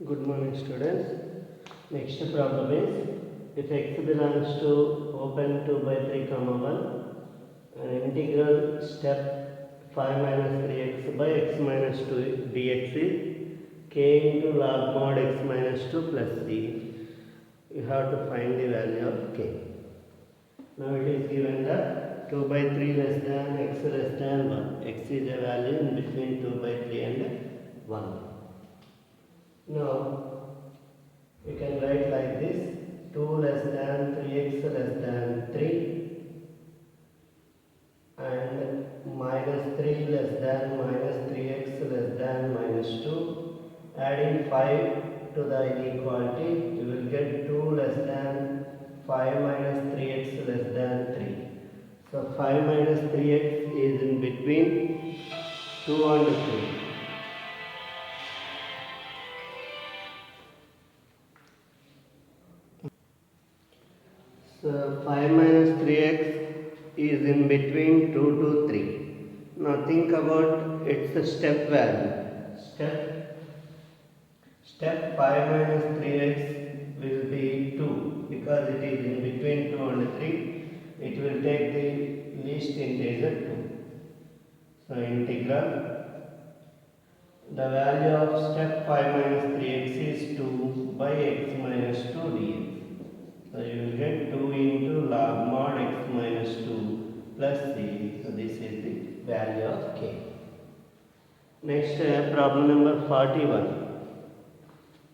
Good morning, students. Next problem is if x belongs to open 2 by 3 comma 1 and integral step 5 minus 3x by x minus 2 dx is k into log mod x minus 2 plus c. You have to find the value of k. Now it is given that 2 by 3 less than x less than 1. X is a value in between 2 by 3 and 1. Now we can write like this: 2 less than 3x less than 3 and minus 3 less than minus 3x less than minus 2. Adding 5 to the inequality, you will get 2 less than 5 minus 3x less than 3. So 5 minus 3x is in between 2 and 3. So 5 minus 3x is in between 2 to 3. Now think about its step value. Step 5 minus 3x will be 2 because it is in between 2 and 3. It will take the least integer 2. So integral, the value of step 5 minus 3x is 2 by x minus 2 dx. So you will get 2 into log mod x minus 2 plus c. So this is the value of k. Next problem number 41.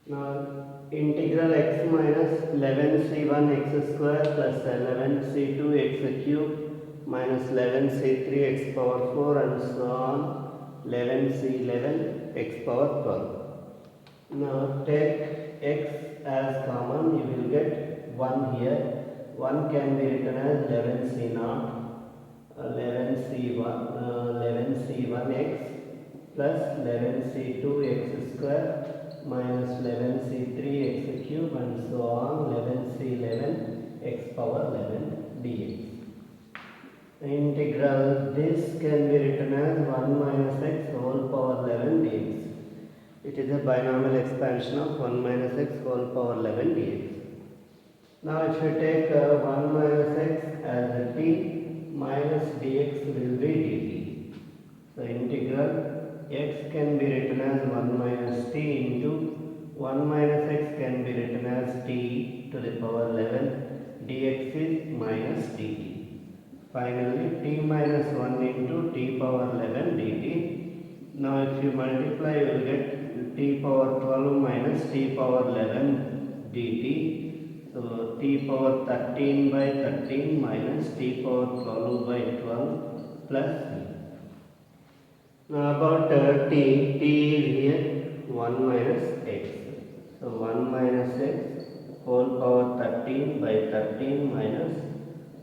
Now integral x minus 11c1 x square plus 11c2 x cube minus 11c3 x power 4 and so on 11c11 x power 12. Now take x as common, you will get 1 here. 1 can be written as 11c0, 11c1x plus 11c2 x square minus 11c3 x cube and so on 11c11 x power 11 dx. Integral this can be written as 1 minus x whole power 11 dx. It is a binomial expansion of 1 minus x whole power 11 dx. Now if you take 1 minus x as a t, minus dx will be dt. So integral x can be written as 1 minus t into 1 minus x can be written as t to the power 11, dx is minus dt. Finally t minus 1 into t power 11 dt. Now if you multiply, you will get t power 12 minus t power 11 dt. So t power 13 by 13 minus t power 12 by 12 plus c. Now about t is here 1 minus x. So 1 minus x whole power 13 by 13 minus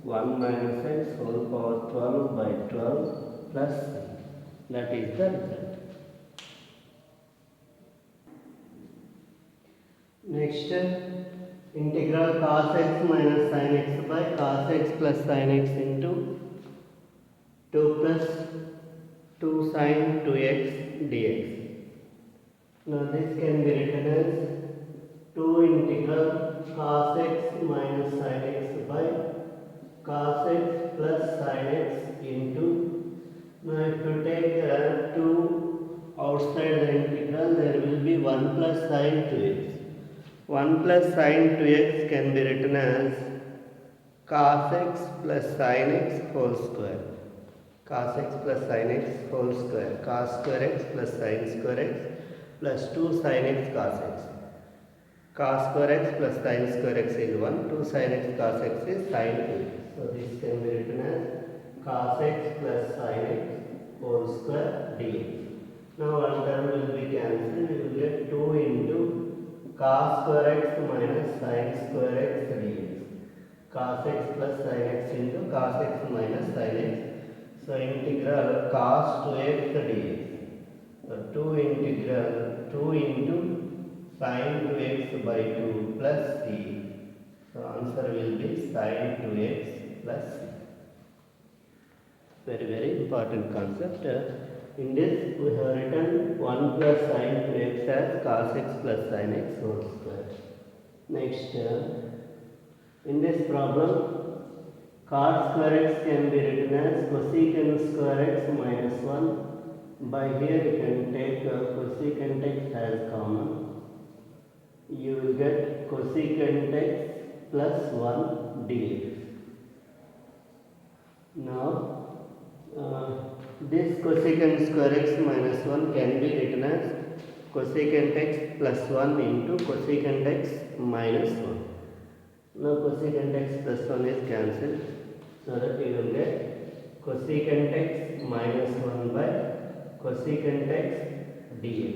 1 minus x whole power 12 by 12 plus c. That is the result. Next, integral cos x minus sin x by cos x plus sin x into 2 plus 2 sin 2x dx. Now this can be written as 2 integral cos x minus sin x by cos x plus sin x into. Now if you take 2 outside the integral, there will be 1 plus sin 2x. 1 plus sin 2x can be written as cos x plus sin x whole square. Cos x plus sin x whole square. Cos square x plus sin square x plus 2 sin x cos x. Cos square x plus sin square x is 1. 2 sin x cos x is sin 2x. So this can be written as cos x plus sin x whole square dx. Now one term will be cancelled. We will get 2 into cos square x minus sin square x dx. Cos x plus sin x into cos x minus sin x. So integral cos 2x dx. So 2 integral 2 into sin 2x by 2 plus c. So answer will be sin 2x plus c. Very important concept. In this we have written 1 plus sin 2x as cos x plus sin x whole square. Next, in this problem, cos square x can be written as cosecant square x minus 1. By here you can take cosecant x as common. You will get cosecant x plus 1 dx. Now, this cosecant square x minus 1 can be written as cosecant x plus 1 into cosecant x minus 1. Now cosecant x plus 1 is cancelled, so that you will get cosecant x minus 1 by cosecant x dx.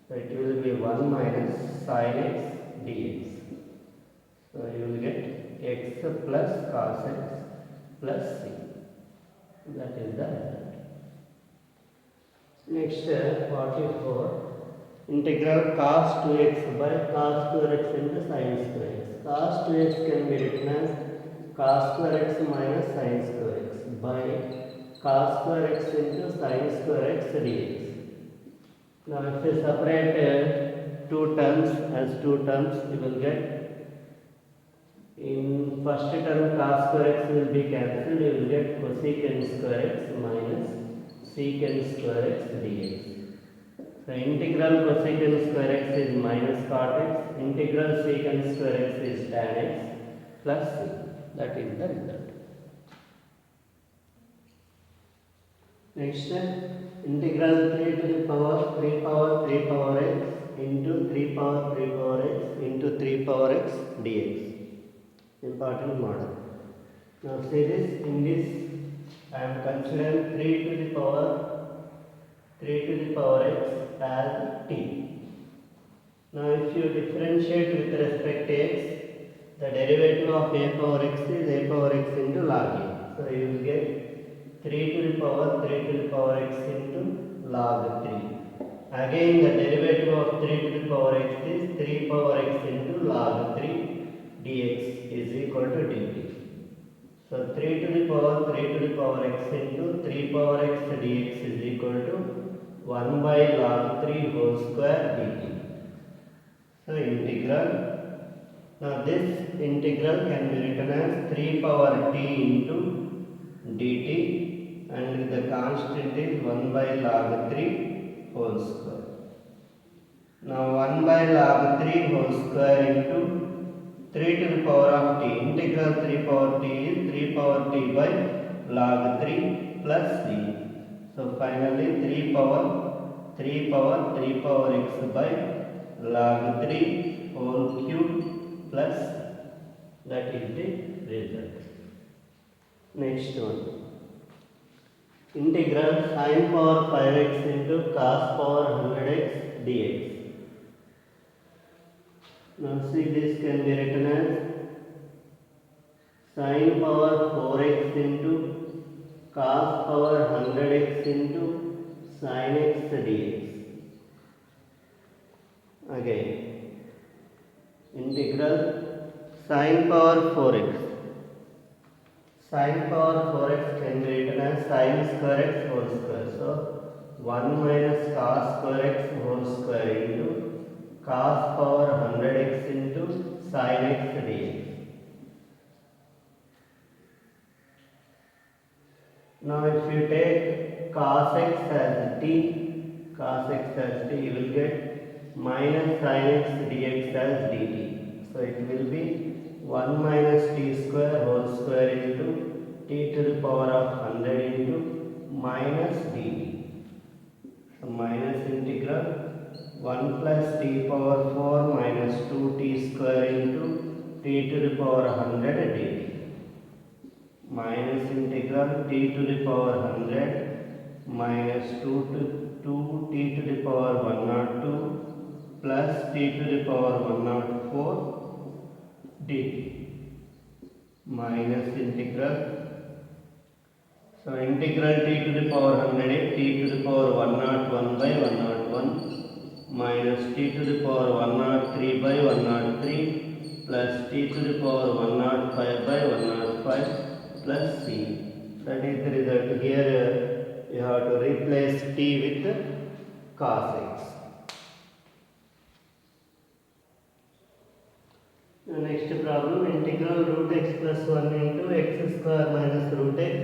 So it will be 1 minus sin x dx. So you will get x plus cos x plus c. That is the result. Next, 44. Integral cos 2x by cos square x into sin square x. Cos 2x can be written as cos square x minus sin square x by cos square x into sin square x dx. Now if you separate two terms as two terms, you will get, in first term cos square x will be cancelled, you will get cosecant square x minus secant square x dx. So integral cosecant square x is minus cot x, integral secant square x is tan x plus c. That is the result. Next, integral 3 to the power 3 power 3 power x into 3 power 3 power x into 3 power x dx. Important model. Now see this, in this I am considering 3 to the power x as t. Now if you differentiate with respect to x, the derivative of a power x is a power x into log a. So you will get 3 to the power x into log 3. Again the derivative of 3 to the power x is 3 power x into log 3 dx is equal to dt. So 3 to the power x into 3 power x dx is equal to 1 by log 3 whole square dt. So integral. Now this integral can be written as 3 power t into dt, and the constant is 1 by log 3 whole square. Now 1 by log 3 whole square into 3 to the power of t. Integral 3 power t is 3 power t by log 3 plus d. So finally 3 power x by log 3 whole cube plus, that is the result. Next one. Integral sin power 5x into cos power 100x dx. Now see, this can be written as sin power 4x into cos power 100x into sin x dx. Again, integral sin power 4x. Sin power 4x can be written as sin square x whole square. So 1 minus cos square x whole square into cos power 100x into sin x dx. Now if you take cos x as t, you will get minus sin x dx as dt. So it will be 1 minus t square whole square into t to the power of 100 into minus dt. So minus integral 1 plus t power 4 minus 2t square into t to the power 100 dt. Minus integral t to the power 100 minus 2t to the power 102 plus t to the power 104 dt. Minus integral, so integral t to the power 100 is t to the power 101 by 101 minus t to the power 103 by 103 plus t to the power 105 by 105 plus c. That is the result. Here you have to replace t with cos x. The next problem, integral root x plus 1 into x square minus root x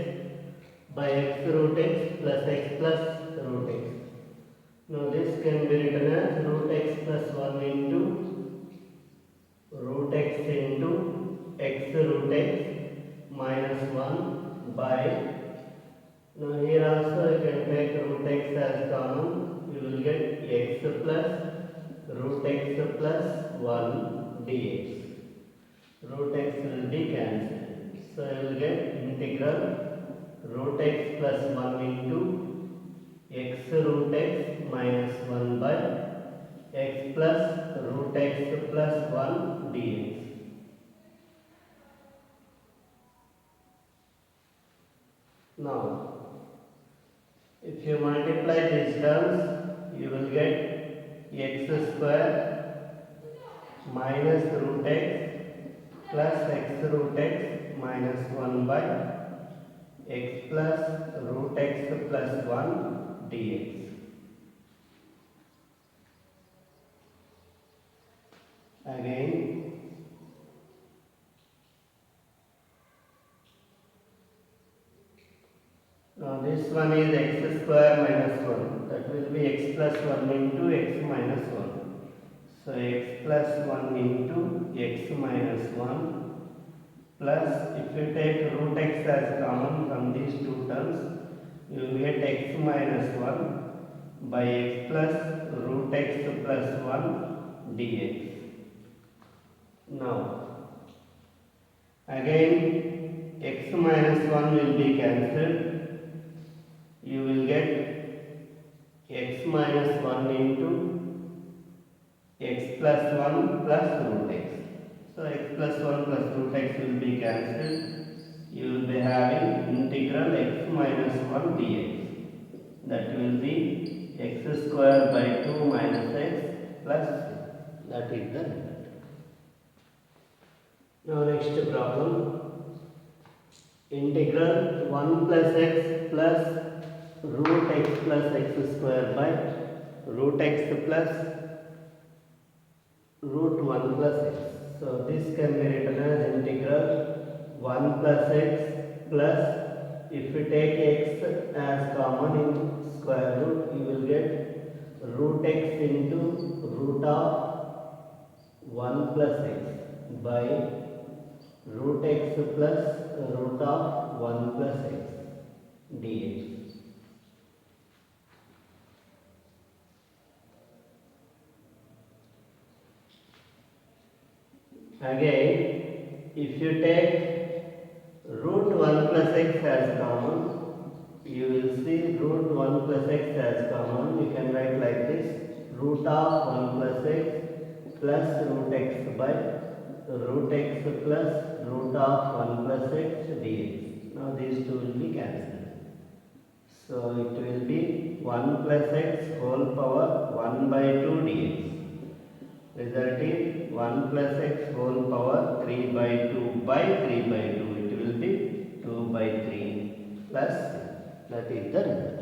by x root x plus x plus root x. Now this can be written as root x plus 1 into root x into x root x minus 1 by, now here also you can take root x as common, you will get x plus root x plus 1 dx. Root x will be cancelled, so you will get integral root x plus 1 into x root x minus 1 by x plus root x plus 1 dx. Now, if you multiply these terms, you will get x square minus root x plus x root x minus 1 by x plus root x plus 1 dx. Again, now this one is x square minus 1, that will be x plus 1 into x minus 1. So x plus 1 into x minus 1 plus, if you take root x as common from these two terms, you will get x minus 1 by x plus root x plus 1 dx. Now, again x minus 1 will be cancelled. You will get x minus 1 into x plus 1 plus root x. So x plus 1 plus root x will be cancelled. You will be having integral x minus 1 dx. That will be x square by 2 minus x plus, that is the result. Now next problem, integral 1 plus x plus root x plus x square by root x plus root 1 plus x. So this can be written as integral 1 plus x plus, if you take x as common in square root, you will get root x into root of 1 plus x by root x plus root of 1 plus x dx. Again, if you take root 1 plus x as common, you will see root 1 plus x as common. You can write like this, root of 1 plus x plus root x by root x plus root of 1 plus x dx. Now these two will be cancelled. So it will be 1 plus x whole power 1 by 2 dx. Result is 1 plus x whole power 3 by 2 by 3 by 2. It will be 2 by 3 plus, that is the result.